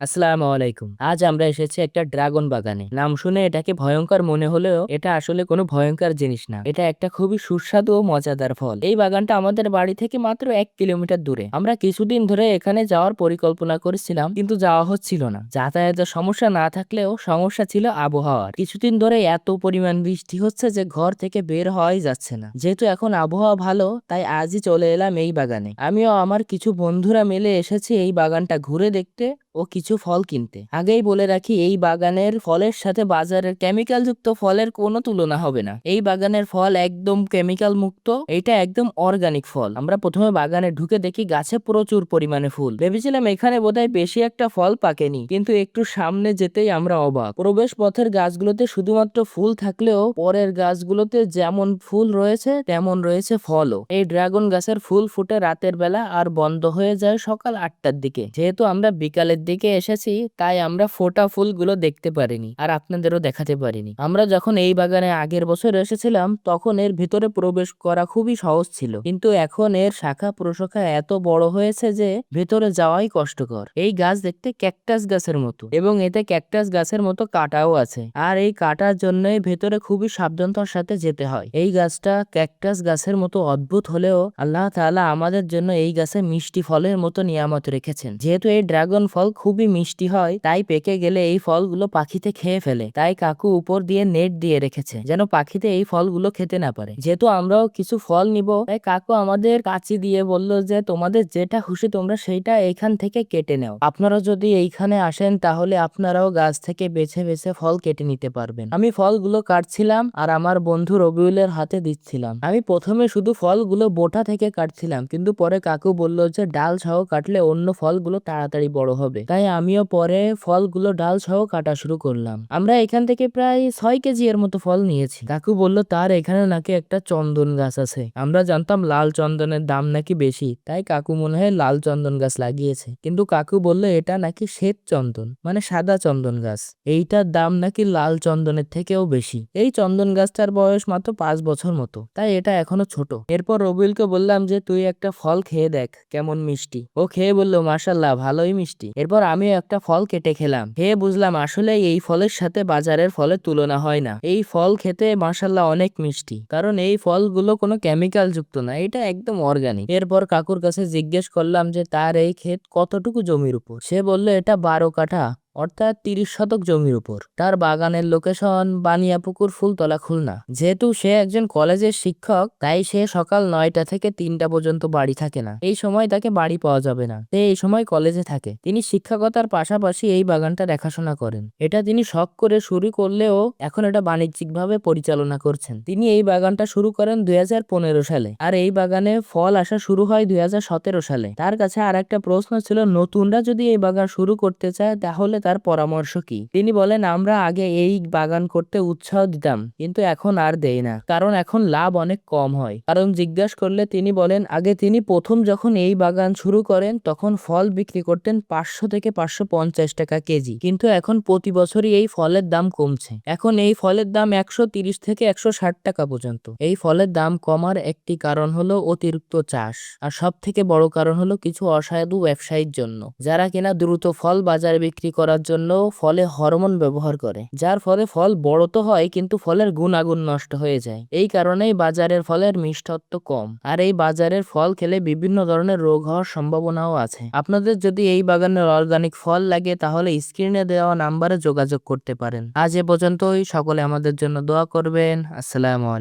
আসসালামু আলাইকুম। আজ আমরা এসেছি একটা ড্রাগন বাগানে। নাম শুনে এটাকে ভয়ংকর মনে হলেও এটা আসলে কোনো ভয়ংকর জিনিস না। এটা একটা খুবই সুস্বাদু ও মজাদার ফল। এই বাগানটা আমাদের বাড়ি থেকে মাত্র 1 কিলোমিটার দূরে। আমরা কিছুদিন ধরে এখানে যাওয়ার পরিকল্পনা করেছিলাম, কিন্তু যাওয়া হচ্ছিল না। যাতায়াতের সমস্যা না থাকলেও সমস্যা ছিল আবহাওয়ার। কিছুদিন ধরে এত পরিমাণ বৃষ্টি হচ্ছে যে ঘর থেকে বের হওয়াই যাচ্ছে না। যেহেতু এখন আবহাওয়া ভালো, তাই আজই চলে এলাম এই বাগানে। আমিও আমার কিছু বন্ধুরা মিলে এসেছি এই বাগানটা ঘুরে দেখতে ও কিছু ফল কিনতে। আগেই বলে রাখি, এই বাগানের ফলের সাথে বাজারের কেমিক্যাল যুক্ত ফলের কোনো তুলনা হবে না। এই বাগানের ফল একদম কেমিক্যাল মুক্ত, এটা একদম অর্গানিক ফল। আমরা প্রথমে বাগানে ঢুকে দেখি গাছে প্রচুর পরিমাণে ফুল। ভেবেছিলাম এখানে বোধহয় বেশি একটা ফল পাকেনি, কিন্তু একটু সামনে যেতেই আমরা অবাক। প্রবেশ পথের গাছগুলোতে শুধুমাত্র ফুল থাকলেও পরের গাছগুলোতে যেমন ফুল রয়েছে তেমন রয়েছে ফলও। এই ড্রাগন গাছের ফুল ফুটে রাতের বেলা আর বন্ধ হয়ে যায় সকাল 8টার দিকে। যেহেতু আমরা বিকালের দিকে এসেছি, তাই আমরা ফোটা ফুলগুলো দেখতে পারিনি আর আপনাদেরও দেখাতে পারিনি। আমরা যখন এই বাগানে আগের বছর এসেছিলাম, তখন এর ভিতরে প্রবেশ করা খুবই সহজ ছিল, কিন্তু এখন এর শাখা প্রশাখা এত বড় হয়েছে যে ভেতরে যাওয়াই কষ্টকর। এই গাছ দেখতে ক্যাকটাস গাছের মতো, এবং এতে ক্যাকটাস গাছের মতো কাঁটাও আছে, আর এই কাটার জন্যই ভেতরে খুবই সাবধানতার সাথে যেতে হয়। এই গাছটা ক্যাকটাস গাছের মতো অদ্ভুত হলেও আল্লাহ তাআলা আমাদের জন্য এই গাছে মিষ্টি ফলের মতো নিয়ামত রেখেছেন। যেহেতু এই ড্রাগন ফল খুবই মিষ্টি হয়, তাই পেকে গেলে এই ফলগুলো পাখিতে খেয়ে ফেলে। তাই কাকু উপর দিয়ে নেট দিয়ে রেখেছে যেন পাখিতে এই ফলগুলো খেতে না পারে। যেহেতু আমরাও কিছু ফল নিব, তাই কাকু আমাদের কাঁচি দিয়ে বলল যে তোমাদের যেটা খুশি তোমরা সেইটা এইখান থেকে কেটে নাও। আপনারা যদি এইখানে আসেন তাহলে আপনারাও গাছ থেকে বেছে বেছে ফল কেটে নিতে পারবেন। আমি ফলগুলো কাটছিলাম আর আমার বন্ধু রবিউলের হাতে দিচ্ছিলাম। আমি প্রথমে শুধু ফলগুলো বোটা থেকে কাটছিলাম, কিন্তু পরে কাকু বলল যে ডাল সহ কাটলে অন্য ফলগুলো তাড়াতাড়ি বড় হবে। তাই আমিও পরে ফলগুলো ডাল সহ কাটা শুরু করলাম। আমরা এখান থেকে প্রায় 6 কেজি এর মতো ফল নিয়েছি। কাকু বলল তার এখানে নাকি একটা চন্দন গাছ আছে। আমরা জানতাম লাল চন্দনের দাম নাকি বেশি, তাই কাকু মনে হয় লাল চন্দন গাছ লাগিয়েছে, কিন্তু কাকু বলল এটা নাকি শ্বেত চন্দন, মানে সাদা চন্দন গাছ। এইটার দাম নাকি লাল চন্দনের থেকেও বেশি। এই চন্দন গাছটার বয়স মাত্র 5 বছর মতো, তাই এটা এখনো ছোট। এরপর রবিউলকে বললাম যে তুই একটা ফল খেয়ে দেখ কেমন মিষ্টি। ও খেয়ে বলল মাশাল্লাহ ভালোই মিষ্টি। এরপর আমিও একটা ফল কেটে খেলাম। খেয়ে বুঝলাম আসলে এই ফলের সাথে বাজারের ফলের তুলনা হয় না। এই ফল খেতে মাশাল্লাহ অনেক মিষ্টি, কারণ এই ফলগুলো কোনো কেমিক্যাল যুক্ত না, এটা একদম অর্গানিক। এরপর কাকুর কাছে জিজ্ঞেস করলাম যে তার এই ক্ষেত কতটুকু জমির উপর। সে বলল এটা 12 কাঠা, অর্থাৎ 30 শতক জমির উপর। তার বাগানের লোকেশন বানিয়াপুকুর, ফুলতলা, খুলনা। যেহেতু সে একজন কলেজের শিক্ষক, তাই সে সকাল 9টা থেকে 3টা পর্যন্ত বাড়ি থাকে না। এই সময় তাকে বাড়ি পাওয়া যাবে না, সে এই সময় কলেজে থাকে। তিনি শিক্ষকতার পাশাপাশি এই বাগানটা দেখাশোনা করেন। এটা তিনি শখ করে শুরু করলেও এখন এটা বাণিজ্যিকভাবে পরিচালনা করছেন। তিনি এই বাগানটা শুরু করেন 2015 সালে, আর এই বাগানে ফল আসা শুরু হয় 2017 সালে। তার কাছে আর একটা প্রশ্ন ছিল, নতুনরা যদি এই বাগান শুরু করতে চায় তাহলে তার পরামর্শ কি। তিনি বলেন আমরা আগে এই বাগান করতে উৎসাহ দিতাম, কিন্তু এখন আর দেই না, কারণ এখন লাভ অনেক কম হয়। কারণ জিজ্ঞাসা করলে তিনি বলেন আগে তিনি প্রথম যখন এই বাগান শুরু করেন তখন ফল বিক্রি করতেন 500 থেকে 550 টাকা কেজি, কিন্তু এখন প্রতি বছরই এই ফলের দাম কমছে। এখন এই ফলের দাম 130 থেকে 160 টাকা পর্যন্ত। এই ফলের দাম কমার একটি কারণ হলো অতিরিক্ত চাষ, আর সব থেকে বড় কারণ হলো কিছু অসাধু ব্যবসায়ীর জন্য, যারা কিনা দ্রুত ফল বাজারে বিক্রি করার জন্য ফলে হরমোন ব্যবহার করে, যার ফলে ফল বড় তো হয় কিন্তু ফলের গুণাগুণ নষ্ট হয়ে যায়। এই কারণেই বাজারের ফলের মিষ্টত্ব কম, আর এই বাজারের ফল খেলে বিভিন্ন ধরনের রোগ হওয়ার সম্ভাবনাও আছে। আপনাদের যদি এই বাগানের অর্গানিক ফল লাগে তাহলে স্ক্রিনে দেওয়া নাম্বারে যোগাযোগ করতে পারেন। আজ এ পর্যন্তই। সকলে আমাদের জন্য দোয়া করবেন। আসসালামু আলাইকুম।